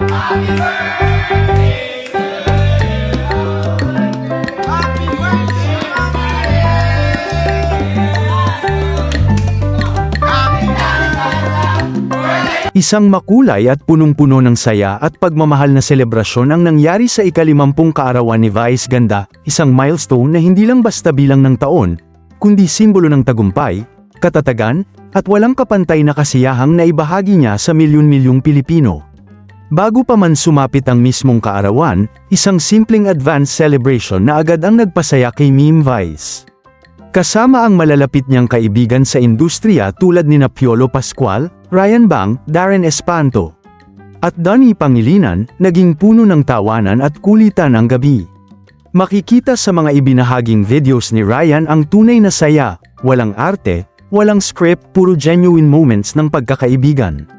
Happy birthday to you. Happy birthday, Mama. Isang makulay at punong-puno ng saya at pagmamahal na selebrasyon ang nangyari sa ika-50 kaarawan ni Vice Ganda, isang milestone na hindi lang basta bilang ng taon, kundi simbolo ng tagumpay, katatagan, at walang kapantay na kasiyahang naibahagi niya sa milyon-milyong Pilipino. Bago pa man sumapit ang mismong kaarawan, isang simpleng advance celebration na agad ang nagpasaya kay Meme Vice. Kasama ang malalapit niyang kaibigan sa industriya tulad nina Piolo Pascual, Ryan Bang, Darren Espanto, at Donnie Pangilinan, naging puno ng tawanan at kulitan ang gabi. Makikita sa mga ibinahaging videos ni Ryan ang tunay na saya, walang arte, walang script, puro genuine moments ng pagkakaibigan.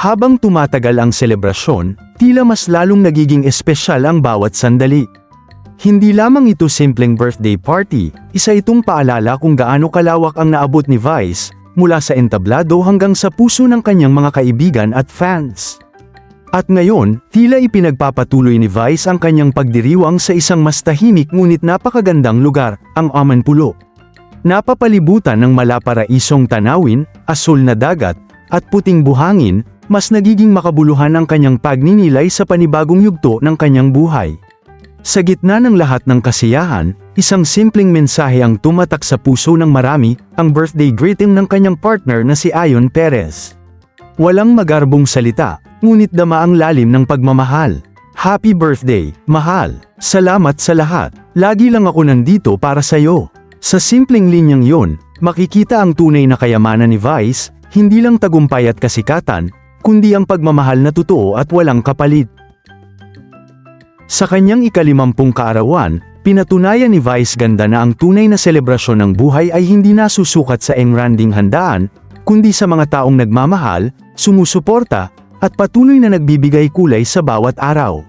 Habang tumatagal ang selebrasyon, tila mas lalong nagiging espesyal ang bawat sandali. Hindi lamang ito simpleng birthday party, isa itong paalala kung gaano kalawak ang naabot ni Vice, mula sa entablado hanggang sa puso ng kanyang mga kaibigan at fans. At ngayon, tila ipinagpapatuloy ni Vice ang kanyang pagdiriwang sa isang mas tahimik ngunit napakagandang lugar, ang Amanpulo. Napapalibutan ng malaparaisong tanawin, asul na dagat, at puting buhangin, mas nagiging makabuluhan ang kanyang pagninilay sa panibagong yugto ng kanyang buhay. Sa gitna ng lahat ng kasiyahan, isang simpleng mensahe ang tumatak sa puso ng marami, ang birthday greeting ng kanyang partner na si Ayon Perez. Walang magarbong salita, ngunit dama ang lalim ng pagmamahal. Happy birthday, mahal! Salamat sa lahat. Lagi lang ako nandito para sa'yo. Sa simpleng linyang yon, makikita ang tunay na kayamanan ni Vice, hindi lang tagumpay at kasikatan, kundi ang pagmamahal na totoo at walang kapalit. Sa kanyang ika-50 kaarawan, pinatunayan ni Vice Ganda na ang tunay na selebrasyon ng buhay ay hindi nasusukat sa engranding handaan, kundi sa mga taong nagmamahal, sumusuporta, at patuloy na nagbibigay kulay sa bawat araw.